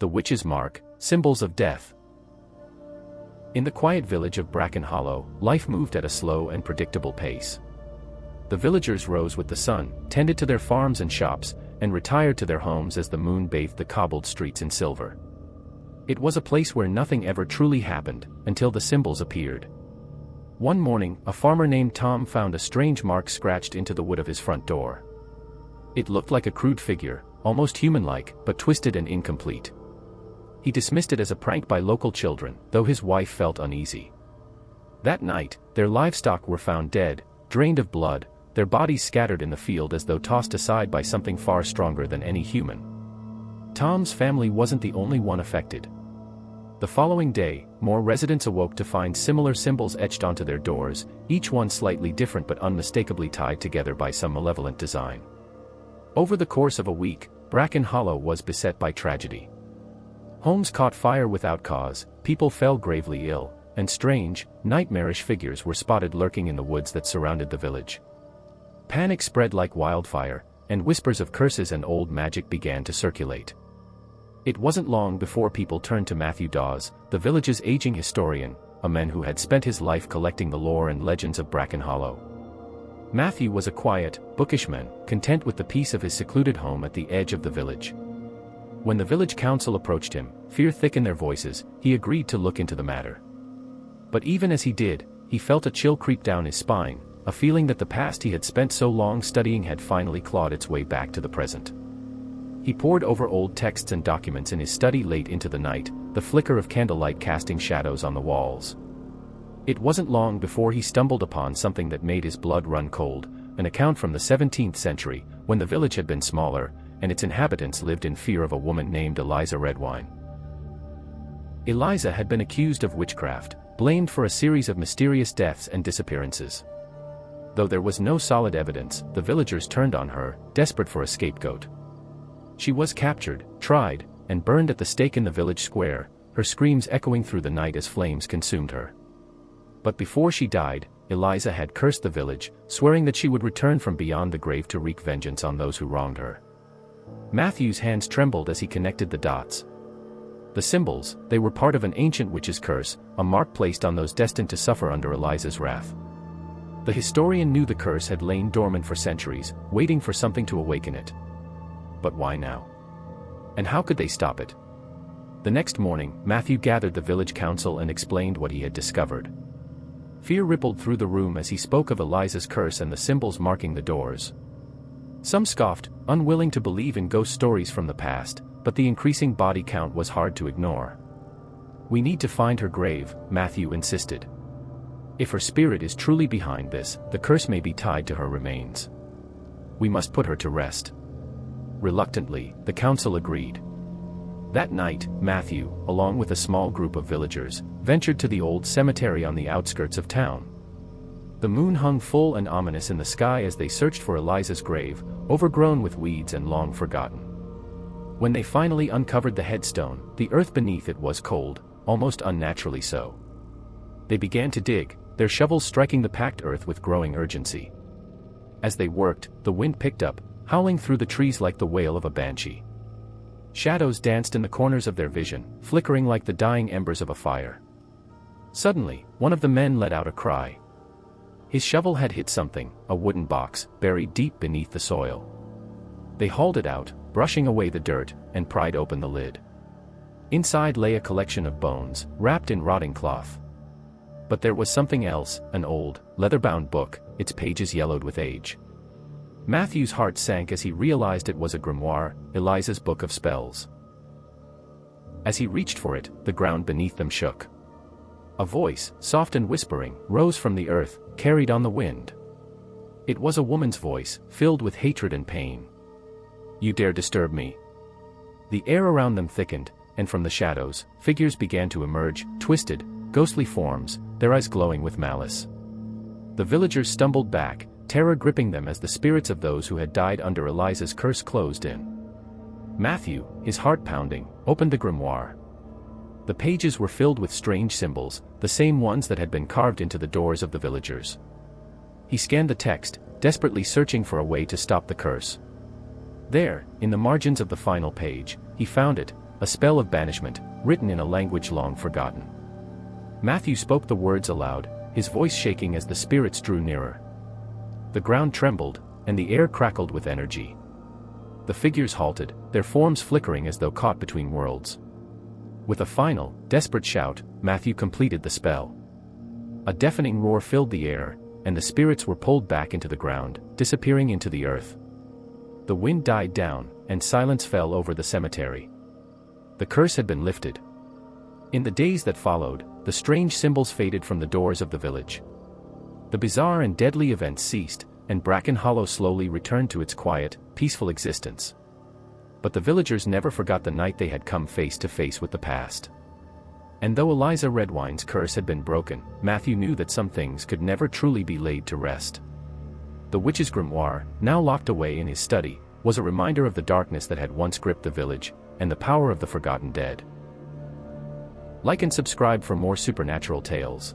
the witch's mark, symbols of death. In the quiet village of Bracken Hollow, life moved at a slow and predictable pace. The villagers rose with the sun, tended to their farms and shops, and retired to their homes as the moon bathed the cobbled streets in silver. It was a place where nothing ever truly happened, until the symbols appeared. One morning, a farmer named Tom found a strange mark scratched into the wood of his front door. It looked like a crude figure, almost human-like, but twisted and incomplete. He dismissed it as a prank by local children, though his wife felt uneasy. That night, their livestock were found dead, drained of blood, their bodies scattered in the field as though tossed aside by something far stronger than any human. Tom's family wasn't the only one affected. The following day, more residents awoke to find similar symbols etched onto their doors, each one slightly different but unmistakably tied together by some malevolent design. Over the course of a week, Bracken Hollow was beset by tragedy. Homes caught fire without cause, people fell gravely ill, and strange, nightmarish figures were spotted lurking in the woods that surrounded the village. Panic spread like wildfire, and whispers of curses and old magic began to circulate. It wasn't long before people turned to Matthew Dawes, the village's aging historian, a man who had spent his life collecting the lore and legends of Bracken Hollow. Matthew was a quiet, bookish man, content with the peace of his secluded home at the edge of the village. When the village council approached him, fear thick in their voices, he agreed to look into the matter. But even as he did, he felt a chill creep down his spine, a feeling that the past he had spent so long studying had finally clawed its way back to the present. He pored over old texts and documents in his study late into the night, the flicker of candlelight casting shadows on the walls. It wasn't long before he stumbled upon something that made his blood run cold, an account from the 17th century, when the village had been smaller, and its inhabitants lived in fear of a woman named Eliza Redwyne. Eliza had been accused of witchcraft, blamed for a series of mysterious deaths and disappearances. Though there was no solid evidence, the villagers turned on her, desperate for a scapegoat. She was captured, tried, and burned at the stake in the village square, her screams echoing through the night as flames consumed her. But before she died, Eliza had cursed the village, swearing that she would return from beyond the grave to wreak vengeance on those who wronged her. Matthew's hands trembled as he connected the dots. The symbols, they were part of an ancient witch's curse, a mark placed on those destined to suffer under Eliza's wrath. The historian knew the curse had lain dormant for centuries, waiting for something to awaken it. But why now? And how could they stop it? The next morning, Matthew gathered the village council and explained what he had discovered. Fear rippled through the room as he spoke of Eliza's curse and the symbols marking the doors. Some scoffed, unwilling to believe in ghost stories from the past, but the increasing body count was hard to ignore. "We need to find her grave," Matthew insisted. "If her spirit is truly behind this, the curse may be tied to her remains. We must put her to rest." Reluctantly, the council agreed. That night, Matthew, along with a small group of villagers, ventured to the old cemetery on the outskirts of town. The moon hung full and ominous in the sky as they searched for Eliza's grave, overgrown with weeds and long forgotten. When they finally uncovered the headstone, the earth beneath it was cold, almost unnaturally so. They began to dig, their shovels striking the packed earth with growing urgency. As they worked, the wind picked up, howling through the trees like the wail of a banshee. Shadows danced in the corners of their vision, flickering like the dying embers of a fire. Suddenly, one of the men let out a cry. His shovel had hit something, a wooden box, buried deep beneath the soil. They hauled it out, brushing away the dirt, and pried open the lid. Inside lay a collection of bones, wrapped in rotting cloth. But there was something else, an old, leather-bound book, its pages yellowed with age. Matthew's heart sank as he realized it was a grimoire, Eliza's book of spells. As he reached for it, the ground beneath them shook. A voice, soft and whispering, rose from the earth, carried on the wind. It was a woman's voice, filled with hatred and pain. "You dare disturb me?" The air around them thickened, and from the shadows, figures began to emerge, twisted, ghostly forms, their eyes glowing with malice. The villagers stumbled back, terror gripping them as the spirits of those who had died under Eliza's curse closed in. Matthew, his heart pounding, opened the grimoire. The pages were filled with strange symbols, the same ones that had been carved into the doors of the villagers. He scanned the text, desperately searching for a way to stop the curse. There, in the margins of the final page, he found it, a spell of banishment, written in a language long forgotten. Matthew spoke the words aloud, his voice shaking as the spirits drew nearer. The ground trembled, and the air crackled with energy. The figures halted, their forms flickering as though caught between worlds. With a final, desperate shout, Matthew completed the spell. A deafening roar filled the air, and the spirits were pulled back into the ground, disappearing into the earth. The wind died down, and silence fell over the cemetery. The curse had been lifted. In the days that followed, the strange symbols faded from the doors of the village. The bizarre and deadly events ceased, and Bracken Hollow slowly returned to its quiet, peaceful existence. But the villagers never forgot the night they had come face to face with the past. And though Eliza Redwyne's curse had been broken, Matthew knew that some things could never truly be laid to rest. The witch's grimoire, now locked away in his study, was a reminder of the darkness that had once gripped the village, and the power of the forgotten dead. Like and subscribe for more supernatural tales.